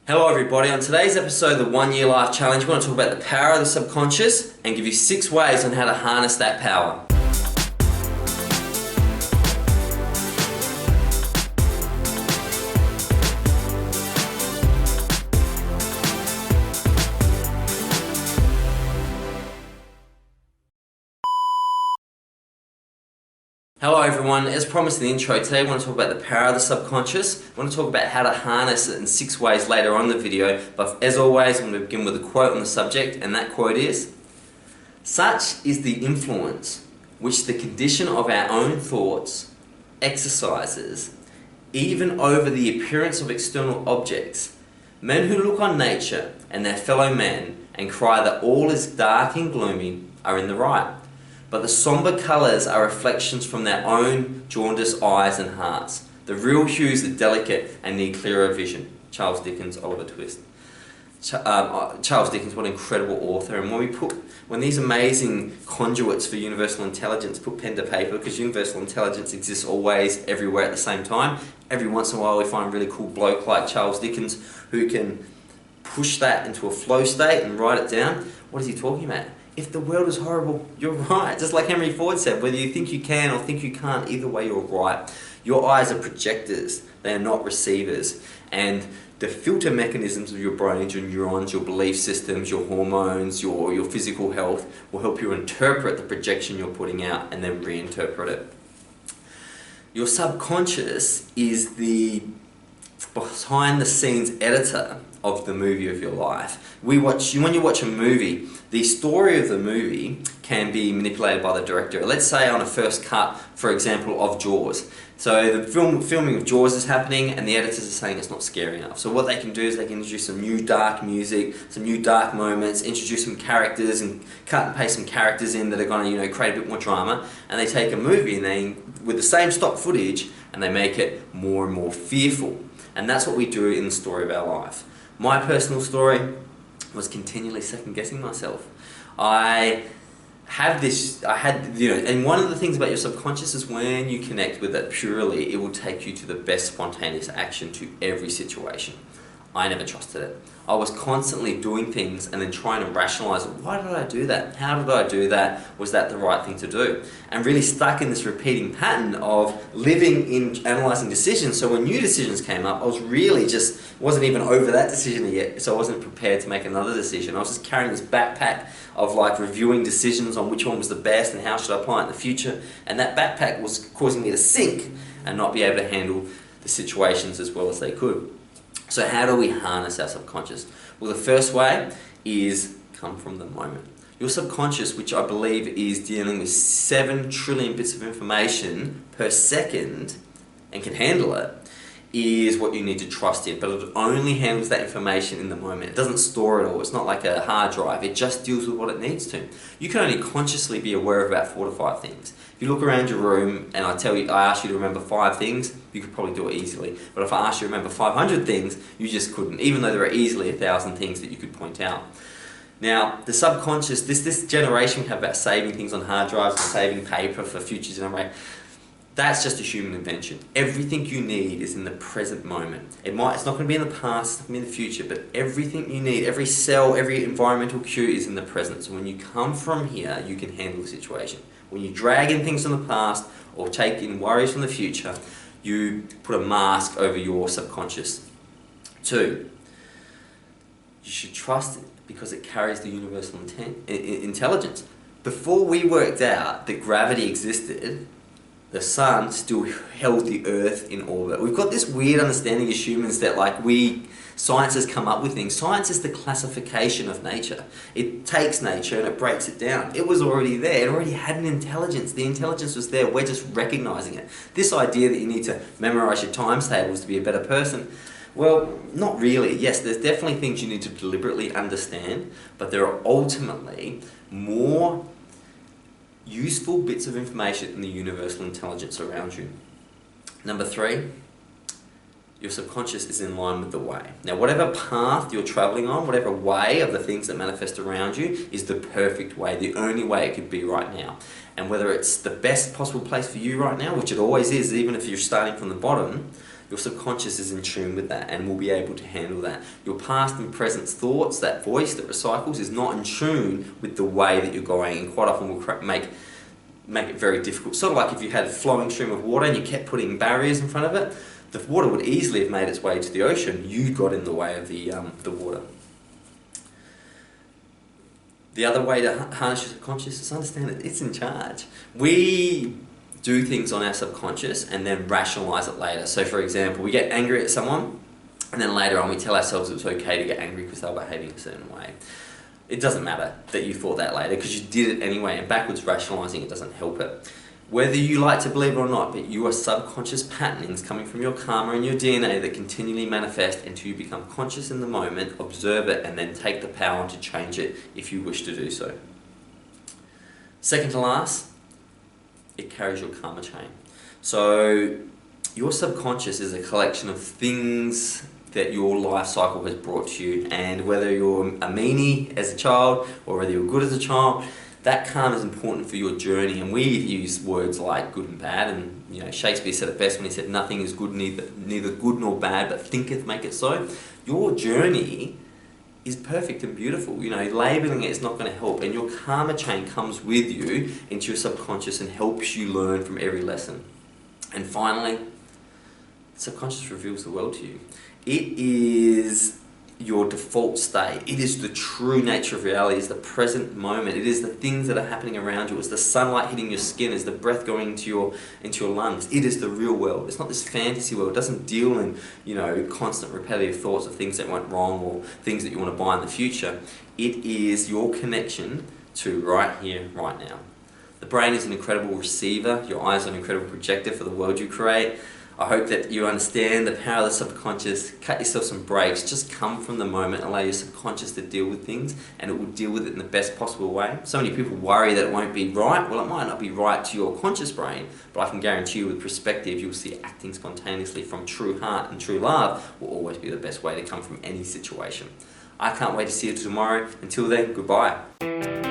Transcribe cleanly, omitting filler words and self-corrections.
Hello everybody, on today's episode of the 1 Year Life Challenge, we're going to talk about the power of the subconscious and give you 6 ways on how to harness that power. Hello everyone, as promised in the intro, today I want to talk about the power of the subconscious. I want to talk about how to harness it in 6 ways later on in the video, but as always I'm going to begin with a quote on the subject, and that quote is, "Such is the influence which the condition of our own thoughts exercises, even over the appearance of external objects. Men who look on nature and their fellow men and cry that all is dark and gloomy are in the right. But the sombre colours are reflections from their own jaundiced eyes and hearts. The real hues are delicate and need clearer vision." Charles Dickens, Oliver Twist. Charles Dickens, what an incredible author. And when these amazing conduits for universal intelligence put pen to paper, because universal intelligence exists always, everywhere at the same time, every once in a while we find a really cool bloke like Charles Dickens who can push that into a flow state and write it down. What is he talking about? If the world is horrible, you're right. Just like Henry Ford said, whether you think you can or think you can't, either way you're right. Your eyes are projectors, they are not receivers. And the filter mechanisms of your brain, your neurons, your belief systems, your hormones, your physical health will help you interpret the projection you're putting out and then reinterpret it. Your subconscious is the behind the scenes editor of the movie of your life. When you watch a movie, the story of the movie can be manipulated by the director. Let's say on a first cut, for example, of Jaws. So the filming of Jaws is happening and the editors are saying it's not scary enough. So what they can do is they can introduce some new dark music, some new dark moments, introduce some characters and cut and paste some characters in that are going to create a bit more drama. And they take a movie and with the same stock footage, and they make it more and more fearful. And that's what we do in the story of our life. My personal story was continually second-guessing myself. And one of the things about your subconscious is when you connect with it purely, it will take you to the best spontaneous action to every situation. I never trusted it. I was constantly doing things and then trying to rationalize, why did I do that? How did I do that? Was that the right thing to do? And really stuck in this repeating pattern of living in analyzing decisions. So when new decisions came up, I was really wasn't even over that decision yet, so I wasn't prepared to make another decision. I was just carrying this backpack of reviewing decisions on which one was the best and how should I apply it in the future. And that backpack was causing me to sink and not be able to handle the situations as well as they could. So how do we harness our subconscious? Well, the first way is come from the moment. Your subconscious, which I believe is dealing with 7 trillion bits of information per second and can handle it, is what you need to trust in. But it only handles that information in the moment. It doesn't store it all. It's not like a hard drive. It just deals with what it needs to. You can only consciously be aware of about 4 to 5 things. If you look around your room and I ask you to remember 5 things, you could probably do it easily. But if I asked you to remember 500 things, you just couldn't, even though there are easily 1,000 things that you could point out. Now, the subconscious, this generation we have about saving things on hard drives and saving paper for future generations, that's just a human invention. Everything you need is in the present moment. It's not going to be in the past, it's not going to be in the future, but everything you need, every cell, every environmental cue is in the present. So when you come from here, you can handle the situation. When you drag in things from the past or take in worries from the future, you put a mask over your subconscious. 2, you should trust it because it carries the universal intelligence. Before we worked out that gravity existed, the sun still held the earth in orbit. We've got this weird understanding as humans that science has come up with things. Science is the classification of nature. It takes nature and it breaks it down. It was already there. It already had an intelligence. The intelligence was there. We're just recognizing it. This idea that you need to memorize your times tables to be a better person, well, not really. Yes, there's definitely things you need to deliberately understand, but there are ultimately more useful bits of information in the universal intelligence around you. Number 3, your subconscious is in line with the way. Now, whatever path you're traveling on, whatever way of the things that manifest around you is the perfect way, the only way it could be right now. And whether it's the best possible place for you right now, which it always is, even if you're starting from the bottom, Your subconscious is in tune with that and will be able to handle that. Your past and present thoughts, that voice that recycles, is not in tune with the way that you're going, and quite often will make it very difficult. Sort of like if you had a flowing stream of water and you kept putting barriers in front of it, the water would easily have made its way to the ocean. You got in the way of the water. The other way to harness your subconscious is understand that it's in charge. We do things on our subconscious and then rationalize it later. So for example, we get angry at someone and then later on we tell ourselves it's okay to get angry because they're behaving a certain way. It doesn't matter that you thought that later because you did it anyway, and backwards rationalizing it doesn't help it. Whether you like to believe it or not, but your subconscious patternings coming from your karma and your DNA that continually manifest until you become conscious in the moment, observe it, and then take the power to change it if you wish to do so. Second to last, it carries your karma chain. So your subconscious is a collection of things that your life cycle has brought to you, and whether you're a meanie as a child or whether you're good as a child, that karma is important for your journey. And we use words like good and bad, and Shakespeare said it best when he said nothing is good, neither good nor bad, but thinketh make it so. Your journey is perfect and beautiful. Labeling it is not going to help, and your karma chain comes with you into your subconscious and helps you learn from every lesson. And finally, subconscious reveals the world to you. It is your default state. It is the true nature of reality. It's the present moment. It is the things that are happening around you. It's the sunlight hitting your skin. It's the breath going into your lungs. It is the real world. It's not this fantasy world. It doesn't deal in constant repetitive thoughts of things that went wrong or things that you want to buy in the future. It is your connection to right here, right now. The brain is an incredible receiver. Your eyes are an incredible projector for the world you create. I hope that you understand the power of the subconscious. Cut yourself some breaks. Just come from the moment. Allow your subconscious to deal with things, and it will deal with it in the best possible way. So many people worry that it won't be right. Well, it might not be right to your conscious brain, but I can guarantee you with perspective, you'll see acting spontaneously from true heart and true love will always be the best way to come from any situation. I can't wait to see you tomorrow. Until then, goodbye.